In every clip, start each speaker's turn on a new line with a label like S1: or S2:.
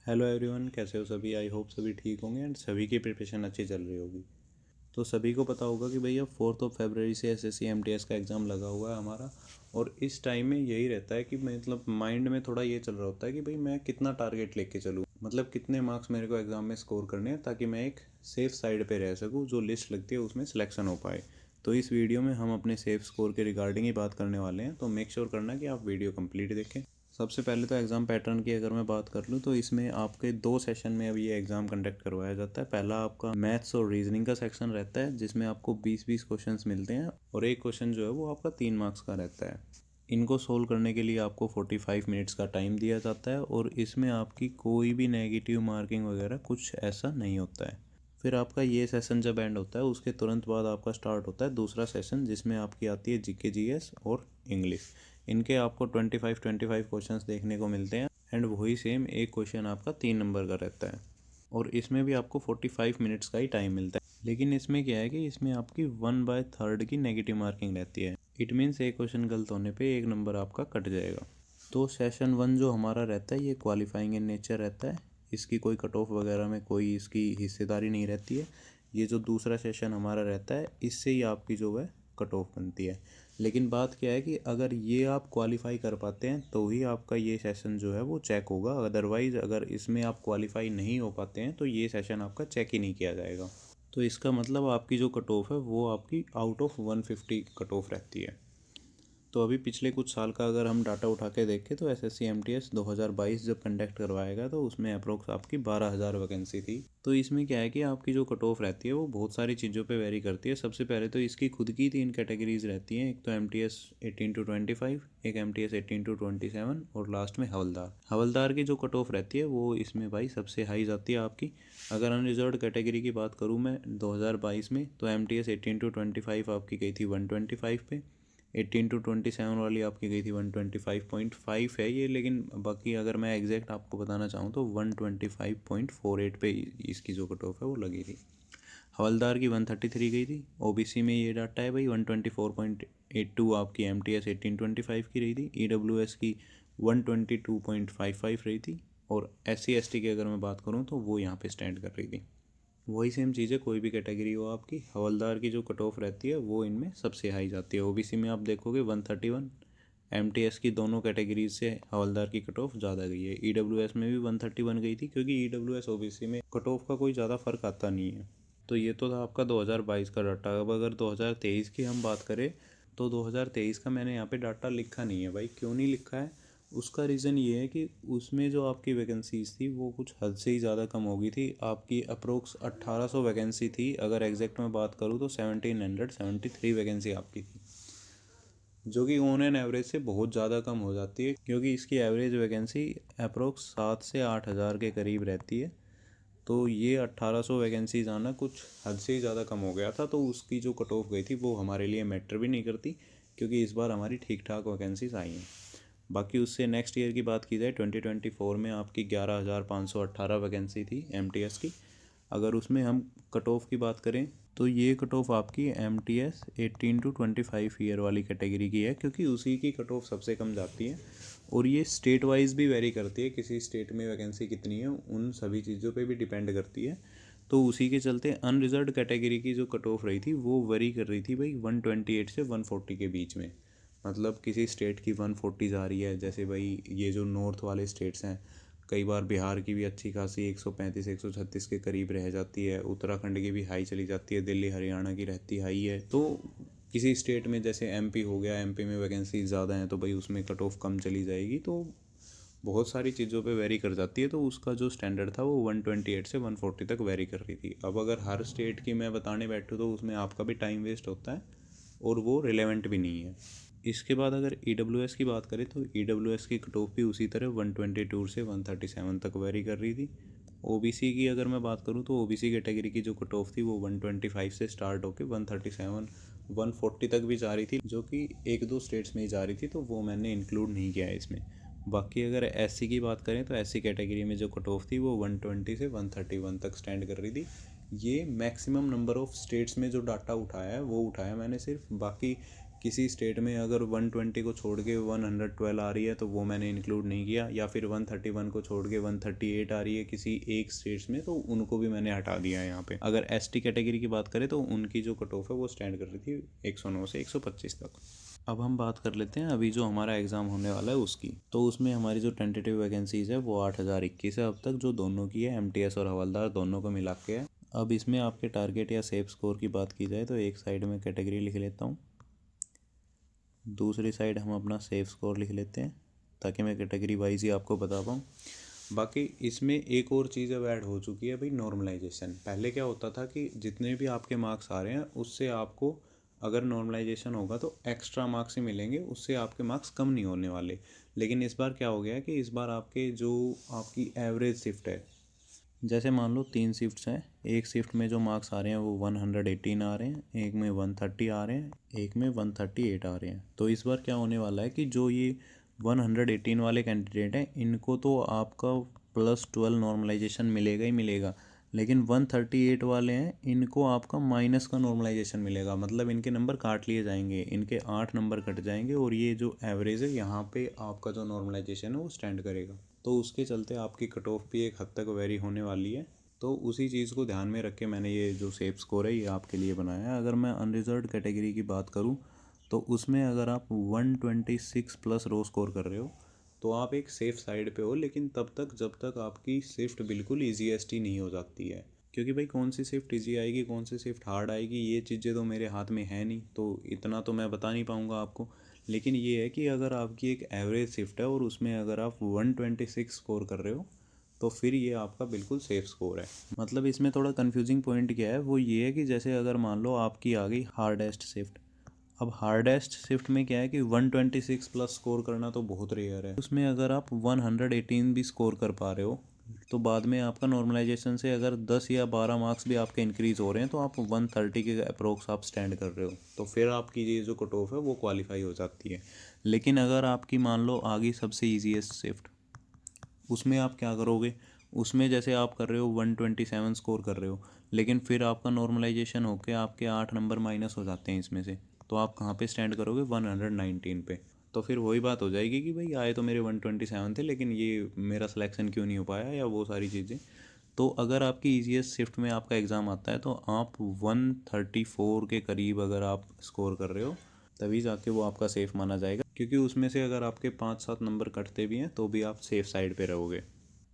S1: Hello everyone, कैसे हो सभी। आई होप सभी ठीक होंगे एंड सभी की प्रिपरेशन अच्छी चल रही होगी। तो सभी को पता होगा कि भैया 4 से एसएससी एमटीएस का एग्ज़ाम लगा हुआ है हमारा। और इस टाइम में यही रहता है कि मतलब माइंड में थोड़ा ये चल रहा होता है कि भाई मैं कितना टारगेट लेके चलूँ, मतलब कितने मार्क्स मेरे को एग्ज़ाम में स्कोर करने हैं ताकि मैं एक सेफ़ साइड पे रह सकूँ, जो लिस्ट लगती है उसमें सिलेक्शन हो पाए। तो इस वीडियो में हम अपने सेफ स्कोर के रिगार्डिंग ही बात करने वाले हैं, तो मेक श्योर करना कि आप वीडियो कंप्लीट देखें। सबसे पहले तो एग्ज़ाम पैटर्न की अगर मैं बात कर लूँ तो इसमें आपके 2 सेशन में अब ये एग्ज़ाम कंडक्ट करवाया जाता है। पहला आपका मैथ्स और रीजनिंग का सेक्शन रहता है जिसमें आपको 20-20 क्वेश्चंस मिलते हैं और एक क्वेश्चन जो है वो आपका 3 मार्क्स का रहता है। इनको सोल्व करने के लिए आपको 45 मिनट्स का टाइम दिया जाता है और इसमें आपकी कोई भी नेगेटिव मार्किंग वगैरह कुछ ऐसा नहीं होता है। फिर आपका ये सेशन जब एंड होता है उसके तुरंत बाद आपका स्टार्ट होता है दूसरा सेशन, जिसमें आपकी आती है जीके जीएस और इंग्लिश। इनके आपको 25 क्वेश्चंस देखने को मिलते हैं एंड वही सेम एक क्वेश्चन आपका 3 नंबर का रहता है और इसमें भी आपको 45 मिनट्स का ही टाइम मिलता है। लेकिन इसमें क्या है कि इसमें आपकी 1/3 की नेगेटिव मार्किंग रहती है। इट मीन्स एक क्वेश्चन गलत होने पे एक नंबर आपका कट जाएगा। तो सेशन 1 जो हमारा रहता है ये क्वालिफाइंग इन नेचर रहता है। इसकी कोई कट ऑफ वगैरह में कोई इसकी हिस्सेदारी नहीं रहती है। ये जो दूसरा सेशन हमारा रहता है इससे ही आपकी जो है कट ऑफ बनती है। लेकिन बात क्या है कि अगर ये आप क्वालिफाई कर पाते हैं तो ही आपका ये सेशन जो है वो चेक होगा। अदरवाइज़ अगर इसमें आप क्वालिफाई नहीं हो पाते हैं तो ये सेशन आपका चेक ही नहीं किया जाएगा। तो इसका मतलब आपकी जो कट ऑफ है वो आपकी आउट ऑफ 150 कट ऑफ रहती है। तो अभी पिछले कुछ साल का अगर हम डाटा उठा के देखें तो एसएससी एमटीएस 2022 जब कंडक्ट करवाएगा तो उसमें अप्रोक्स आपकी 12,000 वैकेंसी थी। तो इसमें क्या है कि आपकी जो कट ऑफ रहती है वो बहुत सारी चीज़ों पे वेरी करती है। सबसे पहले तो इसकी खुद की 3 कैटेगरीज रहती हैं। एक तो एमटीएस 18 to 25, एक एमटीएस 18 to 27 और लास्ट में हवलदार। हवलदार की जो कट ऑफ रहती है वो इसमें भाई सबसे हाई जाती है आपकी। अगर अनरिजर्व्ड कैटेगरी की बात करूँ मैं 2022 में, तो एमटीएस 18 to 25 आपकी गई थी 125 पे। 18 to 27 वाली आपकी गई थी 125.5 है ये, लेकिन बाकी अगर मैं एग्जैक्ट आपको बताना चाहूँ तो 125.48 पे इसकी जो कट ऑफ है वो लगी थी। हवलदार की 133 गई थी। ओबीसी में ये डाटा है भाई 124.82 आपकी एमटीएस 1825 की रही थी। ईडब्ल्यूएस की 122.55 रही थी और एससी एसटी की अगर मैं बात करूँ तो वो यहाँ पे स्टैंड कर रही थी। वही सेम चीज़ है, कोई भी कैटेगरी हो आपकी, हवलदार की जो कट ऑफ रहती है वो इनमें सबसे हाई जाती है। ओबीसी में आप देखोगे 131। एमटीएस की दोनों कैटेगरीज से हवलदार की कट ऑफ ज़्यादा गई है। ईडब्ल्यूएस में भी 131 गई थी, क्योंकि ईडब्ल्यूएस ओबीसी में कट ऑफ का कोई ज़्यादा फर्क आता नहीं है। तो ये तो था आपका 2022 का डाटा। अब अगर 2023 की हम बात करें तो 2023 का मैंने यहाँ पे डाटा लिखा नहीं है भाई। क्यों नहीं लिखा है? उसका रीज़न ये है कि उसमें जो आपकी वैकेंसीज़ थी वो कुछ हद से ही ज़्यादा कम हो गई थी। आपकी अप्रोक्स 1800 वैकेंसी थी। अगर एग्जैक्ट में बात करूँ तो 1773 वैकेंसी आपकी थी, जो कि ऑन एन एवरेज से बहुत ज़्यादा कम हो जाती है, क्योंकि इसकी एवरेज वैकेंसी अप्रोक्स 7 से 8 हज़ार के करीब रहती है। तो ये 1800 वैकेंसीज आना कुछ हद से ही ज़्यादा कम हो गया था। तो उसकी जो कट ऑफ गई थी वो हमारे लिए मैटर भी नहीं करती, क्योंकि इस बार हमारी ठीक ठाक वैकेंसीज आई हैं। बाकी उससे नेक्स्ट ईयर की बात की जाए 2024 में आपकी 11,518 वैकेंसी थी एमटीएस की। अगर उसमें हम कट ऑफ की बात करें तो ये कट ऑफ आपकी एमटीएस 18 to 25 ईयर वाली कैटेगरी की है, क्योंकि उसी की कट ऑफ सबसे कम जाती है। और ये स्टेट वाइज भी वेरी करती है, किसी स्टेट में वैकेंसी कितनी है उन सभी चीज़ों पे भी डिपेंड करती है। तो उसी के चलते अनरिजर्व्ड कैटेगरी की जो कट ऑफ रही थी वो वेरी कर रही थी भाई 128 से 140 के बीच में। मतलब किसी स्टेट की 140 आ रही है, जैसे भाई ये जो नॉर्थ वाले स्टेट्स हैं, कई बार बिहार की भी अच्छी खासी 135 136 के करीब रह जाती है। उत्तराखंड की भी हाई चली जाती है। दिल्ली हरियाणा की रहती हाई है। तो किसी स्टेट में जैसे एमपी हो गया, एमपी में वैकेंसी ज़्यादा हैं तो भाई उसमें कट ऑफ कम चली जाएगी। तो बहुत सारी चीज़ों पे वेरी कर जाती है। तो उसका जो स्टैंडर्ड था वो 128 से 140 तक वेरी कर रही थी। अब अगर हर स्टेट की मैं बताने बैठूँ तो उसमें आपका भी टाइम वेस्ट होता है और वो रिलेवेंट भी नहीं है। इसके बाद अगर ईडब्ल्यूएस की बात करें तो ईडब्ल्यूएस की कट ऑफ भी उसी तरह 122 से 137 तक वेरी कर रही थी। ओबीसी की अगर मैं बात करूं तो ओबीसी कैटेगरी की जो कट ऑफ थी वो 125 से स्टार्ट होकर 137 140 तक भी जा रही थी, जो कि एक दो स्टेट्स में ही जा रही थी, तो वो मैंने इंक्लूड नहीं किया है इसमें। बाकी अगर एससी की बात करें तो एससी कैटेगरी में जो कट ऑफ थी वो 120 से 131 तक स्टैंड कर रही थी। ये मैक्सिमम नंबर ऑफ स्टेट्स में जो डाटा उठाया है वो उठाया मैंने सिर्फ। बाकी किसी स्टेट में अगर 120 को छोड़ के 112 आ रही है तो वो मैंने इंक्लूड नहीं किया, या फिर 131 को छोड़ के 138 आ रही है किसी एक स्टेट्स में तो उनको भी मैंने हटा दिया है यहाँ पे। अगर एसटी कैटेगरी की बात करें तो उनकी जो कट ऑफ है वो स्टैंड कर रही थी 109 से 125 तक। अब हम बात कर लेते हैं अभी जो हमारा एग्ज़ाम होने वाला है उसकी। तो उसमें हमारी जो टेंटेटिव वैकेंसीज़ है वो 8021 है अब तक, जो दोनों की है, एमटीएस और हवलदार दोनों को मिला के है। अब इसमें आपके टारगेट या सेफ स्कोर की बात की जाए तो एक साइड में कैटेगरी लिख लेता हूँ, दूसरी साइड हम अपना सेफ स्कोर लिख लेते हैं ताकि मैं कैटेगरी वाइज ही आपको बता पाऊँ। बाकी इसमें एक और चीज़ अब ऐड हो चुकी है भाई, नॉर्मलाइजेशन। पहले क्या होता था कि जितने भी आपके मार्क्स आ रहे हैं उससे आपको अगर नॉर्मलाइजेशन होगा तो एक्स्ट्रा मार्क्स ही मिलेंगे, उससे आपके मार्क्स कम नहीं होने वाले। लेकिन इस बार क्या हो गया है कि इस बार आपके जो आपकी एवरेज शिफ्ट है, जैसे मान लो 3 शिफ्ट्स हैं, एक शिफ्ट में जो मार्क्स आ रहे हैं वो 118 आ रहे हैं, एक में 130 आ रहे हैं, एक में 138 आ रहे हैं। तो इस बार क्या होने वाला है कि जो ये 118 वाले कैंडिडेट हैं इनको तो आपका +12 नॉर्मलाइजेशन मिलेगा ही मिलेगा, लेकिन 138 वाले हैं इनको आपका माइनस का नॉर्मलाइजेशन मिलेगा। मतलब इनके नंबर काट लिए जाएंगे, इनके 8 नंबर कट जाएंगे और ये जो एवरेज है यहाँ पे आपका जो नॉर्मलाइजेशन है वो स्टैंड करेगा। तो उसके चलते आपकी कट ऑफ भी एक हद तक वेरी होने वाली है। तो उसी चीज़ को ध्यान में रख के मैंने ये जो सेफ स्कोर है ये आपके लिए बनाया है। अगर मैं अनरिजर्व्ड कैटेगरी की बात करूँ तो उसमें अगर आप 126 प्लस रो स्कोर कर रहे हो तो आप एक सेफ साइड पे हो, लेकिन तब तक जब तक आपकी शिफ्ट बिल्कुल ईजीएसटी नहीं हो जाती है। क्योंकि भाई कौन सी शिफ्ट ईजी आएगी कौन सी शिफ्ट हार्ड आएगी ये चीज़ें तो मेरे हाथ में है नहीं, तो इतना तो मैं बता नहीं पाऊँगा आपको। लेकिन ये है कि अगर आपकी एक एवरेज शिफ्ट है और उसमें अगर आप 126 स्कोर कर रहे हो तो फिर ये आपका बिल्कुल सेफ स्कोर है। मतलब इसमें थोड़ा कंफ्यूजिंग पॉइंट क्या है वो ये है कि जैसे अगर मान लो आपकी आ गई हार्डेस्ट शिफ्ट, अब हार्डेस्ट शिफ्ट में क्या है कि 126 प्लस स्कोर करना तो बहुत रेयर है। उसमें अगर आप 118 भी स्कोर कर पा रहे हो तो बाद में आपका नॉर्मलाइजेशन से अगर 10 या 12 मार्क्स भी आपके इंक्रीज़ हो रहे हैं तो आप 130 के अप्रोक्स आप स्टैंड कर रहे हो, तो फिर आपकी ये जो कट ऑफ है वो क्वालिफाई हो जाती है। लेकिन अगर आपकी मान लो आ गई सबसे ईजीएस्ट शिफ्ट, उसमें आप क्या करोगे, उसमें जैसे आप कर रहे हो 127 स्कोर कर रहे हो, लेकिन फिर आपका नॉर्मलाइजेशन होके आपके 8 नंबर माइनस हो जाते हैं इसमें से, तो आप कहाँ पे स्टैंड करोगे 119 पे। तो फिर वही बात हो जाएगी कि भाई आए तो मेरे 127 थे लेकिन ये मेरा सिलेक्शन क्यों नहीं हो पाया या वो सारी चीज़ें। तो अगर आपकी ईजीएस्ट शिफ्ट में आपका एग्ज़ाम आता है तो आप 134 के करीब अगर आप स्कोर कर रहे हो तभी जाके वो आपका सेफ़ माना जाएगा, क्योंकि उसमें से अगर आपके 5-7 नंबर कटते भी हैं तो भी आप सेफ़ साइड पे रहोगे।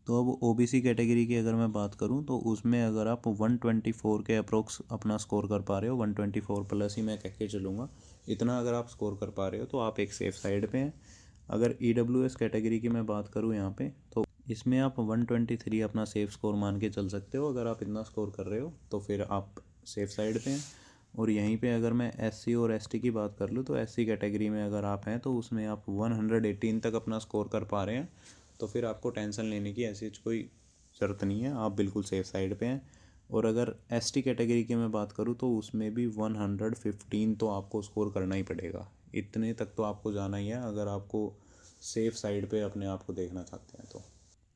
S1: तो अब ओबीसी कैटेगरी की अगर मैं बात करूं तो उसमें अगर आप 124 के अप्रोक्स अपना स्कोर कर पा रहे हो, 124 प्लस ही मैं कह के चलूँगा, इतना अगर आप स्कोर कर पा रहे हो तो आप एक सेफ़ साइड पे हैं। अगर ईडब्ल्यूएस कैटेगरी की मैं बात करूं यहाँ पे तो इसमें आप 123 अपना सेफ़ स्कोर मान के चल सकते हो। अगर आप इतना स्कोर कर रहे हो तो फिर आप सेफ़ साइड पे हैं। और यहीं पे अगर मैं एससी और एसटी की बात कर लूँ तो एससी कैटेगरी में अगर आप हैं तो उसमें आप 118 तक अपना स्कोर कर पा रहे हैं, तो फिर आपको टेंशन लेने की ऐसी कोई ज़रूरत नहीं है, आप बिल्कुल सेफ़ साइड पे हैं। और अगर एसटी कैटेगरी की मैं बात करूँ तो उसमें भी 115 तो आपको स्कोर करना ही पड़ेगा, इतने तक तो आपको जाना ही है अगर आपको सेफ़ साइड पे अपने आप को देखना चाहते हैं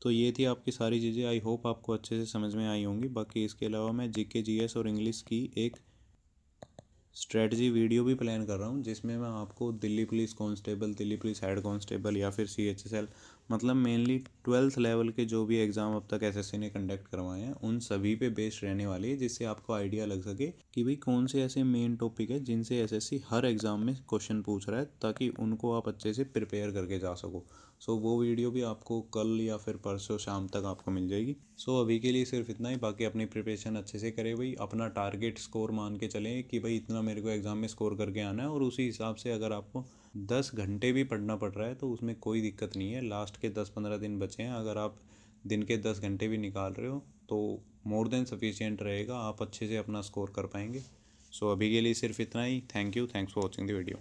S1: तो ये थी आपकी सारी चीज़ें। आई होप आपको अच्छे से समझ में आई होंगी। बाकी इसके अलावा मैं जीके जीएस और इंग्लिश की एक स्ट्रेटजी वीडियो भी प्लान कर रहा हूँ जिसमें मैं आपको Delhi police constable, Delhi police head constable या फिर सीएचएसएल, मतलब मेनली 12th लेवल के जो भी एग्ज़ाम अब तक एसएससी ने कंडक्ट करवाए हैं उन सभी पे बेस्ड रहने वाली है, जिससे आपको आइडिया लग सके कि भाई कौन से ऐसे मेन टॉपिक है जिनसे एसएससी हर एग्ज़ाम में क्वेश्चन पूछ रहा है, ताकि उनको आप अच्छे से प्रिपेयर करके जा सको। सो वो वीडियो भी आपको कल या फिर परसों शाम तक आपको मिल जाएगी। सो अभी के लिए सिर्फ इतना ही। बाकी अपनी प्रिपरेशन अच्छे से करें भाई, अपना टारगेट स्कोर मान के चलें कि भाई इतना मेरे को एग्ज़ाम में स्कोर करके आना है, और उसी हिसाब से अगर आपको 10 घंटे भी पढ़ना पड़ रहा है तो उसमें कोई दिक्कत नहीं है। लास्ट के 10-15 दिन बचे हैं, अगर आप दिन के 10 घंटे भी निकाल रहे हो तो मोर देन सफिशियंट रहेगा, आप अच्छे से अपना स्कोर कर पाएंगे। सो अभी के लिए सिर्फ इतना ही। Thank you, thanks for watching the video.